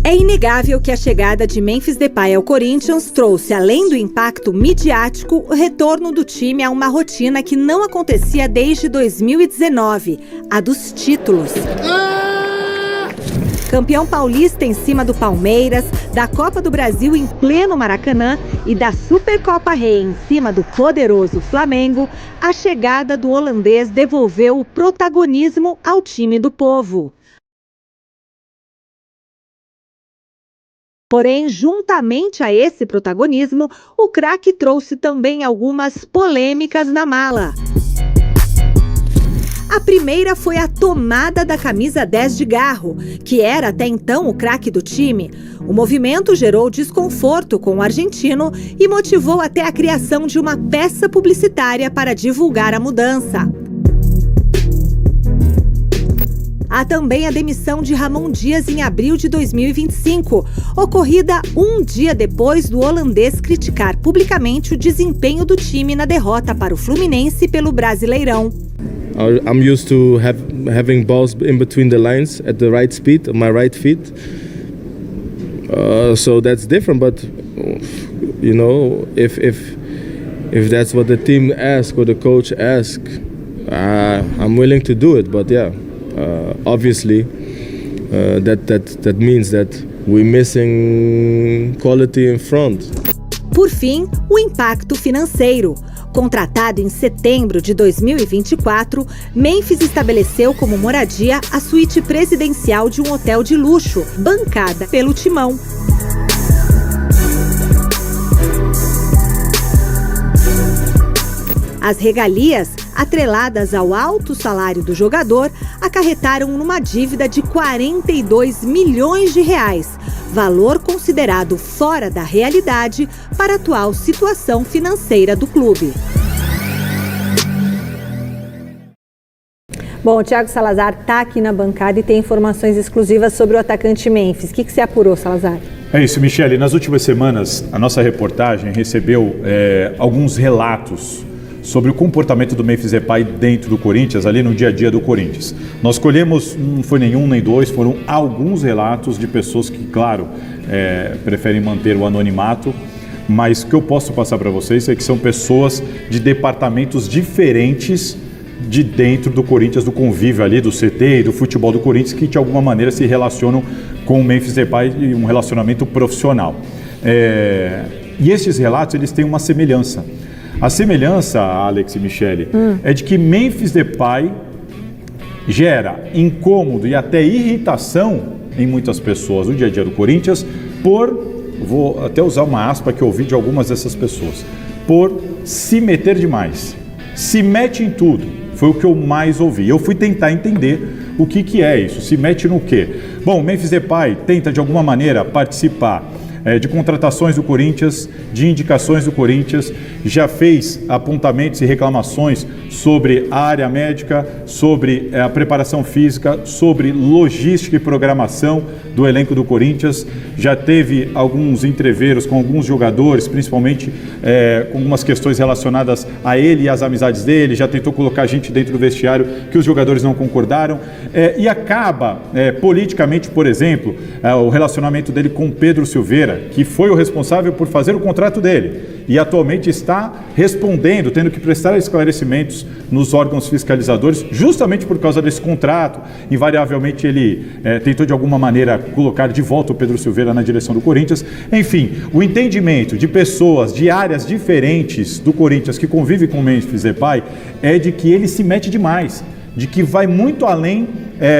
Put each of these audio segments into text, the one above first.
É inegável que a chegada de Memphis Depay ao Corinthians trouxe, além do impacto midiático, o retorno do time a uma rotina que não acontecia desde 2019, a dos títulos. Campeão paulista em cima do Palmeiras, da Copa do Brasil em pleno Maracanã e da Supercopa Rei em cima do poderoso Flamengo, a chegada do holandês devolveu o protagonismo ao time do povo. Porém, juntamente a esse protagonismo, o craque trouxe também algumas polêmicas na mala. A primeira foi a tomada da camisa 10 de Garro, que era até então o craque do time. O movimento gerou desconforto com o argentino e motivou até a criação de uma peça publicitária para divulgar a mudança. Há também a demissão de Ramon Dias em abril de 2025, ocorrida um dia depois do holandês criticar publicamente o desempenho do time na derrota para o Fluminense pelo Brasileirão. I'm used to having balls in between the lines at the right speed, on my right feet. So that's different, but you know, if that's what the team asks or the coach asks, I'm willing to do it. But yeah. Obviously, that means that we're missing quality in front. Por fim, o impacto financeiro. Contratado em setembro de 2024, Memphis estabeleceu como moradia a suíte presidencial de um hotel de luxo, bancada pelo Timão. As regalias, atreladas ao alto salário do jogador, acarretaram numa dívida de 42 milhões de reais, valor considerado fora da realidade para a atual situação financeira do clube. Bom, o Thiago Salazar está aqui na bancada e tem informações exclusivas sobre o atacante Memphis. O que você apurou, Salazar? É isso, Michele. Nas últimas semanas, a nossa reportagem recebeu alguns relatos sobre o comportamento do Memphis Depay dentro do Corinthians, ali no dia a dia do Corinthians. Nós escolhemos, não foi nenhum nem dois, foram alguns relatos de pessoas que, claro, preferem manter o anonimato, mas o que eu posso passar para vocês é que são pessoas de departamentos diferentes de dentro do Corinthians, do convívio ali, do CT e do futebol do Corinthians, que de alguma maneira se relacionam com o Memphis Depay e um relacionamento profissional. E esses relatos, eles têm uma semelhança. A semelhança, Alex e Michele, é de que Memphis Depay gera incômodo e até irritação em muitas pessoas no dia a dia do Corinthians vou até usar uma aspa que eu ouvi de algumas dessas pessoas, por se meter demais. Se mete em tudo, foi o que eu mais ouvi. Eu fui tentar entender o que é isso, se mete no quê? Bom, Memphis Depay tenta de alguma maneira participar de contratações do Corinthians, de indicações do Corinthians, já fez apontamentos e reclamações sobre a área médica, sobre a preparação física, sobre logística e programação do elenco do Corinthians, já teve alguns entreveros com alguns jogadores, principalmente com algumas questões relacionadas a ele e às amizades dele, já tentou colocar gente dentro do vestiário que os jogadores não concordaram, e acaba, politicamente, por exemplo, o relacionamento dele com Pedro Silveira, que foi o responsável por fazer o contrato dele e atualmente está respondendo, tendo que prestar esclarecimentos nos órgãos fiscalizadores justamente por causa desse contrato. Invariavelmente ele tentou de alguma maneira colocar de volta o Pedro Silveira na direção do Corinthians. Enfim, o entendimento de pessoas de áreas diferentes do Corinthians que convivem com o Memphis Depay é de que ele se mete demais, de que vai muito além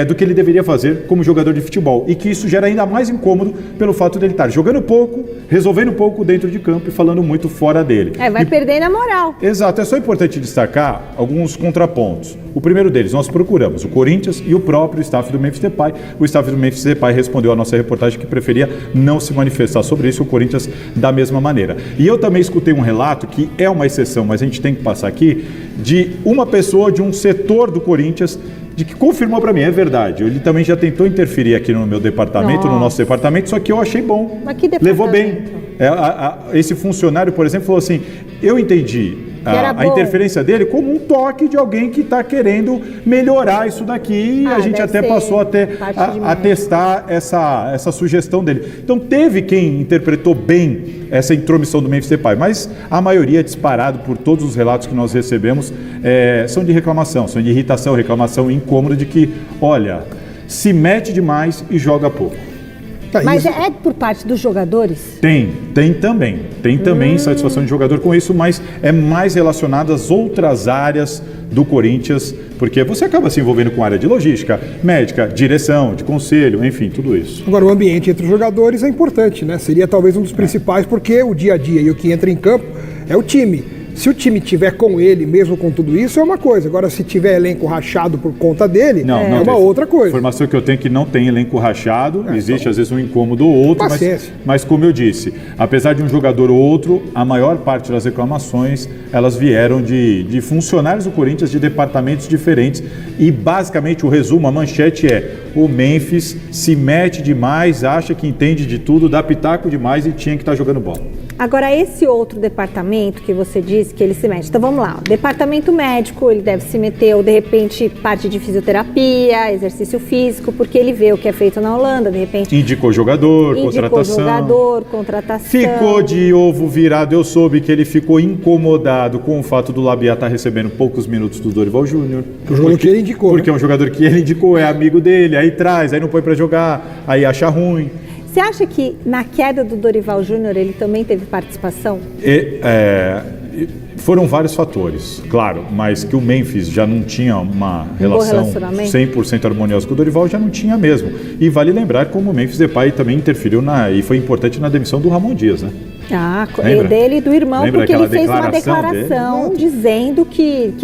do que ele deveria fazer como jogador de futebol e que isso gera ainda mais incômodo pelo fato dele estar jogando pouco, resolvendo pouco dentro de campo e falando muito fora dele. Vai perdendo a moral. Exato, é só importante destacar alguns contrapontos. O primeiro deles, nós procuramos o Corinthians e o próprio staff do Memphis Depay. O staff do Memphis Depay respondeu à nossa reportagem que preferia não se manifestar sobre isso, o Corinthians da mesma maneira. E eu também escutei um relato, que é uma exceção, mas a gente tem que passar aqui, de uma pessoa de um setor do Corinthians de que confirmou para mim, é verdade. Ele também já tentou interferir aqui no meu departamento, no nosso departamento, só que eu achei bom. Mas que levou bem. Esse funcionário, por exemplo, falou assim, eu entendi a interferência dele como um toque de alguém que está querendo melhorar isso daqui, e a gente até passou a testar essa sugestão dele. Então teve quem interpretou bem essa intromissão do Memphis Depay, mas a maioria, disparado por todos os relatos que nós recebemos, são de reclamação, são de irritação, reclamação incômoda de que, olha, se mete demais e joga pouco. Mas é por parte dos jogadores? Tem também satisfação de jogador com isso, mas é mais relacionado às outras áreas do Corinthians, porque você acaba se envolvendo com a área de logística, médica, direção, de conselho, enfim, tudo isso. Agora, o ambiente entre os jogadores é importante, né? Seria talvez um dos principais, porque o dia a dia e o que entra em campo é o time. Se o time tiver com ele, mesmo com tudo isso, é uma coisa. Agora, se tiver elenco rachado por conta dele, é uma outra coisa. A informação que eu tenho é que não tem elenco rachado, existe às vezes um incômodo ou outro, mas como eu disse, apesar de um jogador ou outro, a maior parte das reclamações, elas vieram de funcionários do Corinthians de departamentos diferentes, e basicamente o resumo, a manchete é: o Memphis se mete demais, acha que entende de tudo, dá pitaco demais e tinha que estar jogando bola. Agora, esse outro departamento que você disse que ele se mete, então vamos lá, o departamento médico, ele deve se meter, ou de repente parte de fisioterapia, exercício físico, porque ele vê o que é feito na Holanda, de repente... Indicou jogador, contratação. Ficou de ovo virado, eu soube que ele ficou incomodado com o fato do Labiat estar recebendo poucos minutos do Dorival Júnior. O jogador que ele indicou. Porque é um jogador que ele indicou, é amigo dele, aí traz, aí não põe pra jogar, aí acha ruim. Você acha que na queda do Dorival Júnior ele também teve participação? Foram vários fatores, claro, mas que o Memphis já não tinha uma relação 100% harmoniosa com o Dorival, já não tinha mesmo. E vale lembrar como o Memphis Depay também interferiu e foi importante na demissão do Ramon Dias, né? Dele e do irmão, porque ele fez uma declaração dizendo que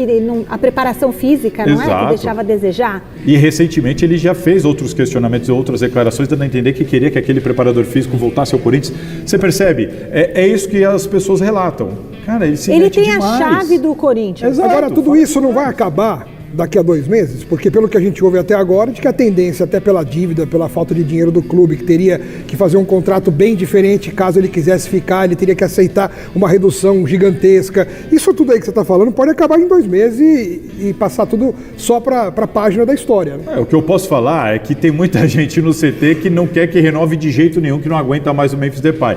a preparação física, não é? Que deixava a desejar. E recentemente ele já fez outros questionamentos e outras declarações, dando a entender que queria que aquele preparador físico voltasse ao Corinthians. Você percebe? É isso que as pessoas relatam. Cara, ele tem demais. A chave do Corinthians. Exato. Agora, tudo isso não vai acabar daqui a 2 meses? Porque pelo que a gente ouve até agora, de que a tendência, até pela dívida, pela falta de dinheiro do clube, que teria que fazer um contrato bem diferente, caso ele quisesse ficar, ele teria que aceitar uma redução gigantesca. Isso tudo aí que você está falando pode acabar em 2 meses e passar tudo só para a página da história. Né? O que eu posso falar é que tem muita gente no CT que não quer que renove de jeito nenhum, que não aguenta mais o Memphis Depay.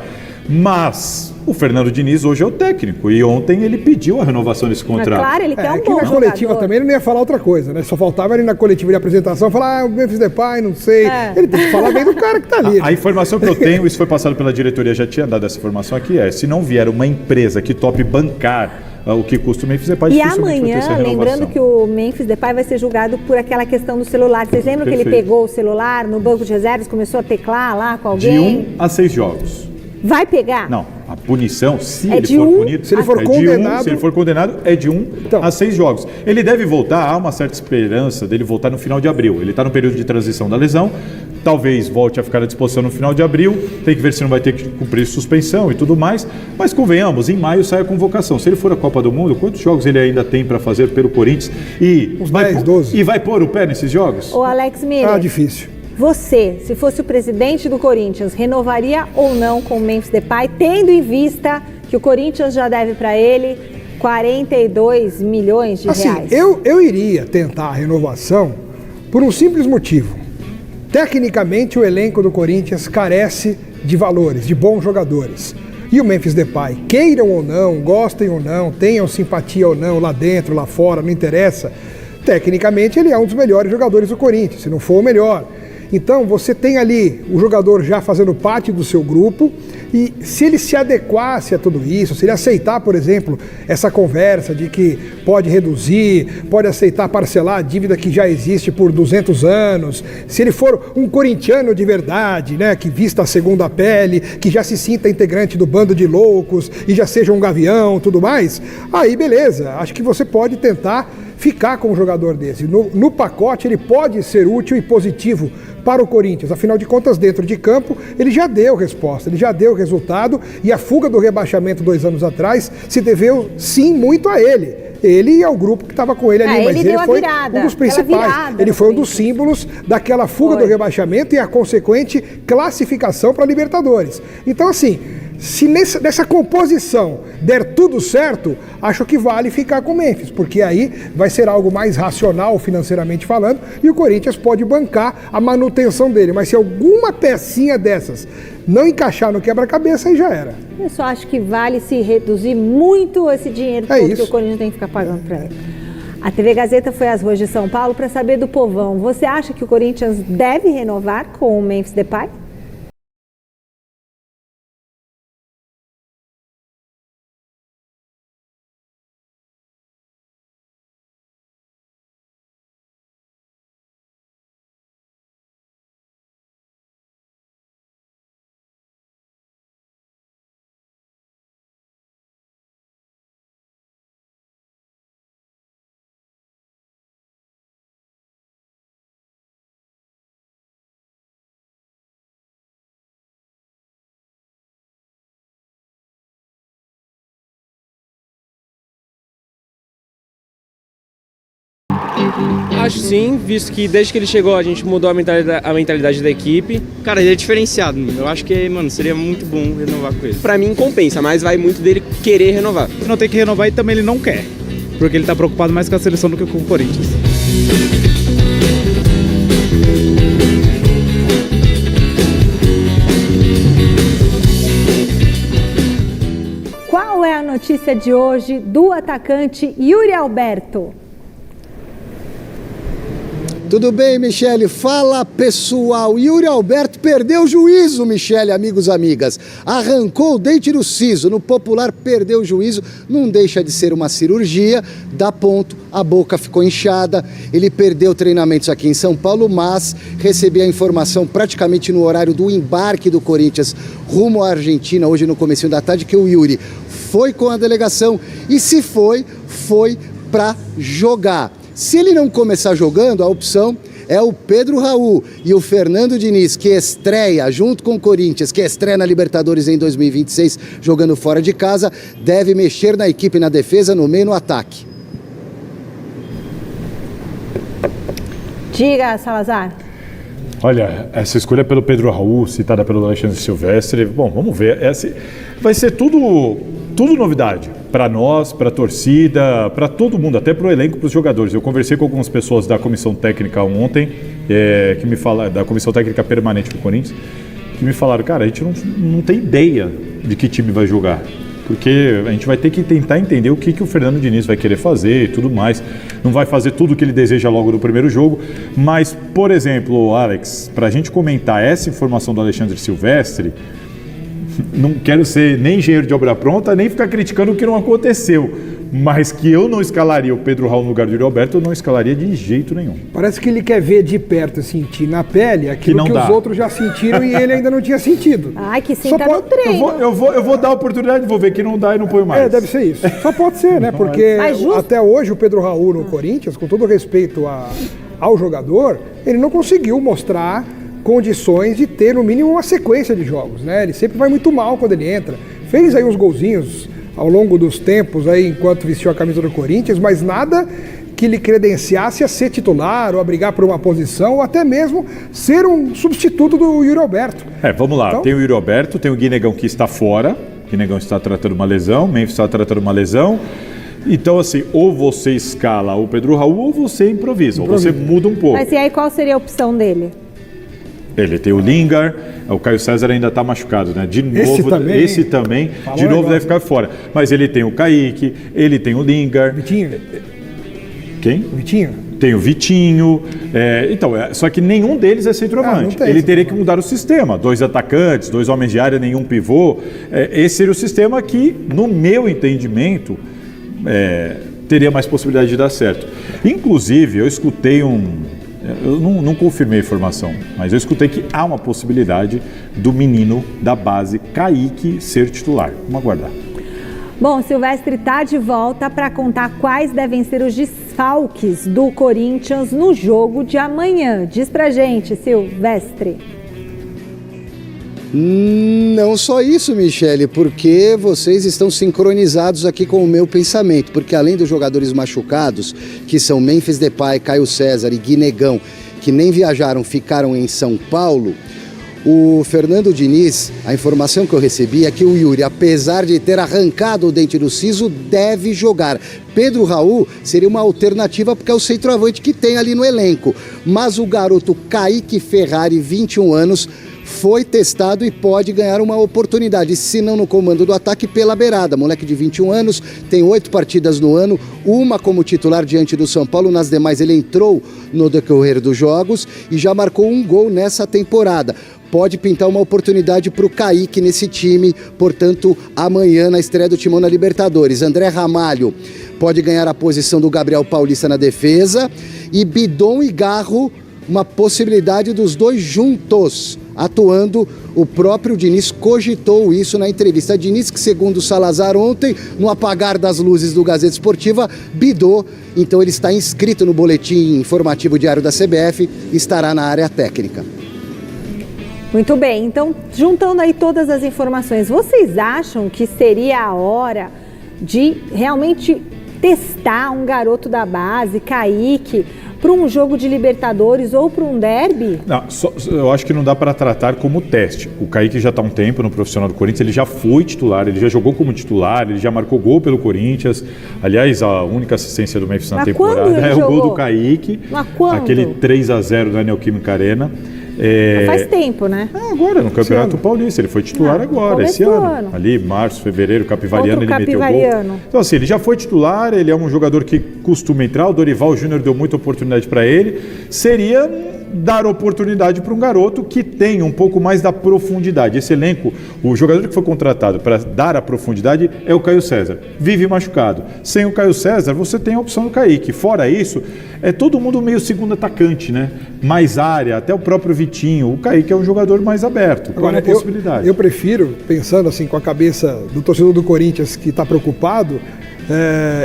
Mas o Fernando Diniz hoje é o técnico e ontem ele pediu a renovação desse contrato. Claro, ele quer um bom jogador. Na coletiva também ele não ia falar outra coisa, né? Só faltava ele na coletiva de apresentação falar, o Memphis Depay, não sei. Ele tem que falar bem do cara que tá ali. A informação que eu tenho, isso foi passado pela diretoria, já tinha dado essa informação aqui, se não vier uma empresa que tope bancar o que custa o Memphis Depay, e amanhã, lembrando que o Memphis Depay vai ser julgado por aquela questão do celular. Vocês lembram que ele pegou o celular no banco de reservas, começou a teclar lá com alguém? De 1 a 6 jogos. Vai pegar? Não, a punição, se ele for punido, se ele for condenado, se ele for condenado, é de 1 a 6 jogos. Ele deve voltar, há uma certa esperança dele voltar no final de abril. Ele está no período de transição da lesão, talvez volte a ficar à disposição no final de abril, tem que ver se não vai ter que cumprir suspensão e tudo mais, mas convenhamos, em maio sai a convocação. Se ele for à Copa do Mundo, quantos jogos ele ainda tem para fazer pelo Corinthians? Uns 10, 12. E vai pôr o pé nesses jogos? Ô Alex Miller. Difícil. Você, se fosse o presidente do Corinthians, renovaria ou não com o Memphis Depay, tendo em vista que o Corinthians já deve para ele 42 milhões de reais? Eu iria tentar a renovação por um simples motivo. Tecnicamente, o elenco do Corinthians carece de valores, de bons jogadores. E o Memphis Depay, queiram ou não, gostem ou não, tenham simpatia ou não, lá dentro, lá fora, não interessa. Tecnicamente, ele é um dos melhores jogadores do Corinthians, se não for o melhor. Então, você tem ali o jogador já fazendo parte do seu grupo e se ele se adequasse a tudo isso, se ele aceitar, por exemplo, essa conversa de que pode reduzir, pode aceitar parcelar a dívida que já existe por 200 anos, se ele for um corintiano de verdade, né, que vista a segunda pele, que já se sinta integrante do bando de loucos e já seja um gavião, tudo mais, aí beleza, acho que você pode tentar ficar com um jogador desse. No pacote ele pode ser útil e positivo para o Corinthians. Afinal de contas, dentro de campo, ele já deu resposta, ele já deu resultado e a fuga do rebaixamento 2 anos atrás se deveu sim muito a ele. Ele e ao grupo que estava com ele ali, mas ele foi um dos principais. Ele foi um dos símbolos daquela fuga do rebaixamento e a consequente classificação para a Libertadores. Então, assim, Se nessa composição der tudo certo, acho que vale ficar com o Memphis, porque aí vai ser algo mais racional financeiramente falando e o Corinthians pode bancar a manutenção dele. Mas se alguma pecinha dessas não encaixar no quebra-cabeça, aí já era. Eu só acho que vale se reduzir muito esse dinheiro todo que o Corinthians tem que ficar pagando para ele. A TV Gazeta foi às ruas de São Paulo para saber do povão. Você acha que o Corinthians deve renovar com o Memphis Depay? Acho sim, visto que desde que ele chegou a gente mudou a mentalidade da equipe. Cara, ele é diferenciado, mano. Eu acho que, mano, seria muito bom renovar com ele. Pra mim compensa, mas vai muito dele querer renovar. Não tem que renovar e também ele não quer, porque ele tá preocupado mais com a seleção do que com o Corinthians. Qual é a notícia de hoje do atacante Yuri Alberto? Tudo bem, Michele? Fala, pessoal. Yuri Alberto perdeu o juízo, Michele, amigos e amigas. Arrancou o dente do siso. No popular, perdeu o juízo. Não deixa de ser uma cirurgia. Dá ponto, a boca ficou inchada. Ele perdeu treinamentos aqui em São Paulo, mas recebi a informação praticamente no horário do embarque do Corinthians rumo à Argentina, hoje no comecinho da tarde, que o Yuri foi com a delegação e se foi para jogar. Se ele não começar jogando, a opção é o Pedro Raul e o Fernando Diniz, que estreia junto com o Corinthians, que estreia na Libertadores em 2026, jogando fora de casa, deve mexer na equipe, na defesa, no meio, no ataque. Diga, Salazar. Olha, essa escolha pelo Pedro Raul, citada pelo Alexandre Silvestre, bom, vamos ver. Vai ser tudo novidade para nós, para a torcida, para todo mundo, até para o elenco, para os jogadores. Eu conversei com algumas pessoas da comissão técnica ontem, que me falaram, da comissão técnica permanente do Corinthians, que me falaram, cara, a gente não tem ideia de que time vai jogar. Porque a gente vai ter que tentar entender o que o Fernando Diniz vai querer fazer e tudo mais. Não vai fazer tudo o que ele deseja logo no primeiro jogo. Mas, por exemplo, Alex, para a gente comentar essa informação do Alexandre Silvestre, não quero ser nem engenheiro de obra pronta, nem ficar criticando o que não aconteceu. Mas que eu não escalaria o Pedro Raul no lugar do Yuri Alberto, eu não escalaria de jeito nenhum. Parece que ele quer ver de perto, sentir na pele aquilo que os outros já sentiram e ele ainda não tinha sentido. Ai, que sinta no treino. Eu vou dar a oportunidade, vou ver que não dá e não põe mais. Deve ser isso. Só pode ser, né? Porque até hoje o Pedro Raul no Corinthians, com todo respeito ao jogador, ele não conseguiu mostrar condições de ter no mínimo uma sequência de jogos, né? Ele sempre vai muito mal quando ele entra. Fez aí uns golzinhos ao longo dos tempos aí enquanto vestiu a camisa do Corinthians, mas nada que lhe credenciasse a ser titular ou a brigar por uma posição ou até mesmo ser um substituto do Yuri Alberto. Vamos lá. Então, tem o Yuri Alberto, tem o Guinegão que está fora. O Guinegão está tratando uma lesão, o Memphis está tratando uma lesão. Então, assim, ou você escala o Pedro Raul ou você improvisa. Ou você muda um pouco. Mas e aí qual seria a opção dele? Ele tem o Lingard, o Caio César ainda está machucado, né? De novo, esse também de novo deve ficar fora. Mas ele tem o Kaique, ele tem o Lingard. Vitinho. Quem? O Vitinho. Tem o Vitinho. Só que nenhum deles é centroavante. Ele teria que mudar o sistema. 2 atacantes, 2 homens de área, nenhum pivô. Esse seria o sistema que, no meu entendimento, teria mais possibilidade de dar certo. Inclusive, eu escutei eu não confirmei a informação, mas eu escutei que há uma possibilidade do menino da base, Kaique, ser titular. Vamos aguardar. Bom, Silvestre está de volta para contar quais devem ser os desfalques do Corinthians no jogo de amanhã. Diz pra gente, Silvestre. Não só isso, Michele, porque vocês estão sincronizados aqui com o meu pensamento, porque além dos jogadores machucados, que são Memphis Depay, Caio César e Guinegão, que nem viajaram, ficaram em São Paulo, O Fernando Diniz, a informação que eu recebi é que o Yuri, apesar de ter arrancado o dente do siso, deve jogar. Pedro Raul seria uma alternativa porque é o centroavante que tem ali no elenco. Mas o garoto Kaique Ferrari, 21 anos, foi testado e pode ganhar uma oportunidade, se não no comando do ataque, pela beirada. Moleque de 21 anos, tem 8 partidas no ano, uma como titular diante do São Paulo, nas demais ele entrou no decorrer dos jogos e já marcou um gol nessa temporada. Pode pintar uma oportunidade para o Kaique nesse time, portanto, amanhã na estreia do Timão na Libertadores. André Ramalho pode ganhar a posição do Gabriel Paulista na defesa e Bidon e Garro, uma possibilidade dos dois juntos atuando. O próprio Diniz cogitou isso na entrevista. Diniz, que segundo o Salazar ontem, no apagar das luzes do Gazeta Esportiva, bidou. Então ele está inscrito no boletim informativo diário da CBF e estará na área técnica. Muito bem, então juntando aí todas as informações, vocês acham que seria a hora de realmente testar um garoto da base, Kaique, para um jogo de Libertadores ou para um derby? Não, eu acho que não dá para tratar como teste. O Kaique já está há um tempo no profissional do Corinthians, ele já foi titular, ele já jogou como titular, ele já marcou gol pelo Corinthians. Aliás, a única assistência do Memphis na temporada é o gol do Kaique, aquele 3-0 na Neoquímica Arena. Faz tempo, né? Agora, no Campeonato Paulista, ele foi titular agora, esse ano. Ali, março, fevereiro, Capivariano, ele meteu gol. Então, assim, ele já foi titular, ele é um jogador que costuma entrar, o Dorival Júnior deu muita oportunidade para ele. Seria dar oportunidade para um garoto que tem um pouco mais da profundidade. Esse elenco, o jogador que foi contratado para dar a profundidade é o Caio César. Vive machucado. Sem o Caio César, você tem a opção do Kaique. Fora isso, é todo mundo meio segundo atacante, né? Mais área, até o próprio Vitinho. O Kaique é um jogador mais aberto, com uma possibilidade. Eu prefiro, pensando assim com a cabeça do torcedor do Corinthians que está preocupado,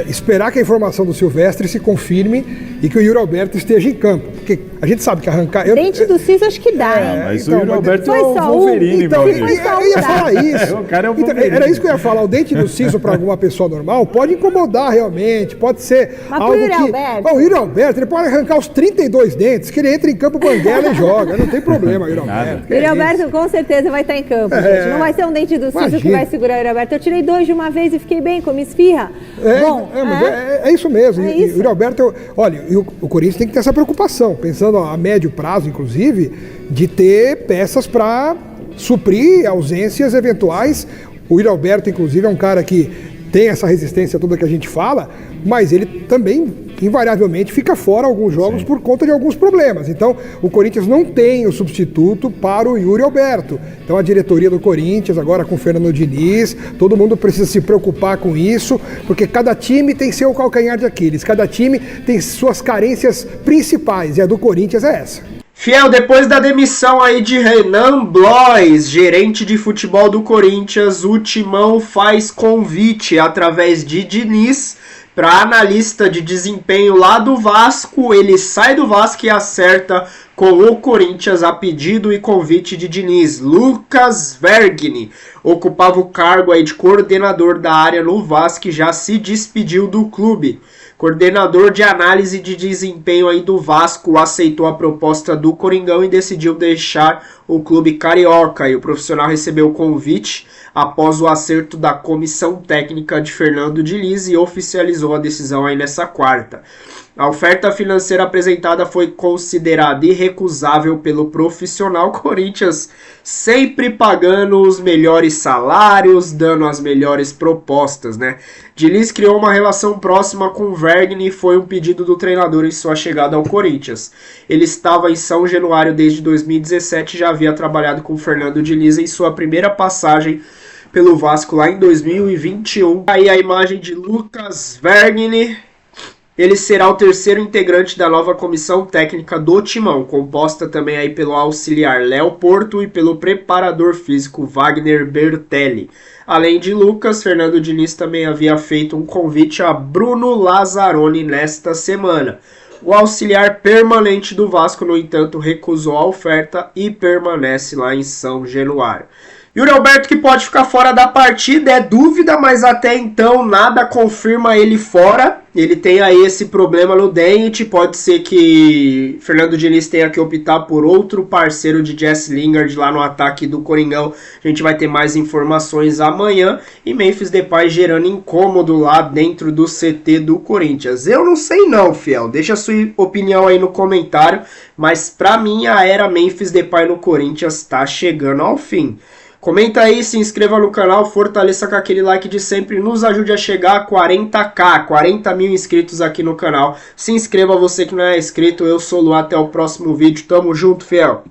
esperar que a informação do Silvestre se confirme e que o Yuri Alberto esteja em campo. Porque a gente sabe que arrancar... Dente do siso acho que dá, hein? Mas então, o Yuri Alberto é o Wolverine, então, eu ia falar isso. O cara é o então, era isso que eu ia falar. O dente do siso para alguma pessoa normal pode incomodar realmente, pode ser mas algo Yuri que... Alberto? O Yuri Alberto, ele pode arrancar os 32 dentes, que ele entra em campo, banguela e joga. Não tem problema, Yuri Alberto. Yuri Alberto com certeza vai estar em campo, gente. Não vai ser um dente do siso que vai segurar o Yuri Alberto. Eu tirei 2 de uma vez e fiquei bem, comi esfirra. Bom, é isso mesmo. É e isso. o Yuri Alberto, olha, o Corinthians tem que ter essa preocupação, pensando a médio prazo, inclusive, de ter peças para suprir ausências eventuais. O Yuri Alberto, inclusive, é um cara que tem essa resistência toda que a gente fala, mas ele também, invariavelmente, fica fora alguns jogos por conta de alguns problemas. Então, o Corinthians não tem o substituto para o Yuri Alberto. Então, a diretoria do Corinthians, agora com o Fernando Diniz, todo mundo precisa se preocupar com isso, porque cada time tem seu calcanhar de Aquiles, cada time tem suas carências principais, e a do Corinthians é essa. Fiel, depois da demissão aí de Renan Blois, gerente de futebol do Corinthians, o Timão faz convite através de Diniz para analista de desempenho lá do Vasco. Ele sai do Vasco e acerta com o Corinthians a pedido e convite de Diniz. Lucas Vergni ocupava o cargo aí de coordenador da área no Vasco e já se despediu do clube. Coordenador de análise de desempenho aí do Vasco aceitou a proposta do Coringão e decidiu deixar o clube carioca. E o profissional recebeu o convite após o acerto da comissão técnica de Fernando Diniz e oficializou a decisão aí nessa quarta. A oferta financeira apresentada foi considerada irrecusável pelo profissional. Corinthians sempre pagando os melhores salários, dando as melhores propostas, né? Diniz criou uma relação próxima com Vergni e foi um pedido do treinador em sua chegada ao Corinthians. Ele estava em São Januário desde 2017 e já havia trabalhado com Fernando Diniz em sua primeira passagem pelo Vasco lá em 2021. Aí a imagem de Lucas Vergni. Ele será o terceiro integrante da nova comissão técnica do Timão, composta também aí pelo auxiliar Léo Porto e pelo preparador físico Wagner Bertelli. Além de Lucas, Fernando Diniz também havia feito um convite a Bruno Lazzaroni nesta semana. O auxiliar permanente do Vasco, no entanto, recusou a oferta e permanece lá em São Januário. Yuri Alberto que pode ficar fora da partida, é dúvida, mas até então nada confirma ele fora. Ele tem aí esse problema no dente, pode ser que Fernando Diniz tenha que optar por outro parceiro de Jesse Lingard lá no ataque do Coringão. A gente vai ter mais informações amanhã. E Memphis Depay gerando incômodo lá dentro do CT do Corinthians. Eu não sei não, fiel, deixa a sua opinião aí no comentário, mas pra mim a era Memphis Depay no Corinthians tá chegando ao fim. Comenta aí, se inscreva no canal, fortaleça com aquele like de sempre, nos ajude a chegar a 40k, 40 mil inscritos aqui no canal. Se inscreva você que não é inscrito, eu sou o Lu, até o próximo vídeo, tamo junto, fiel!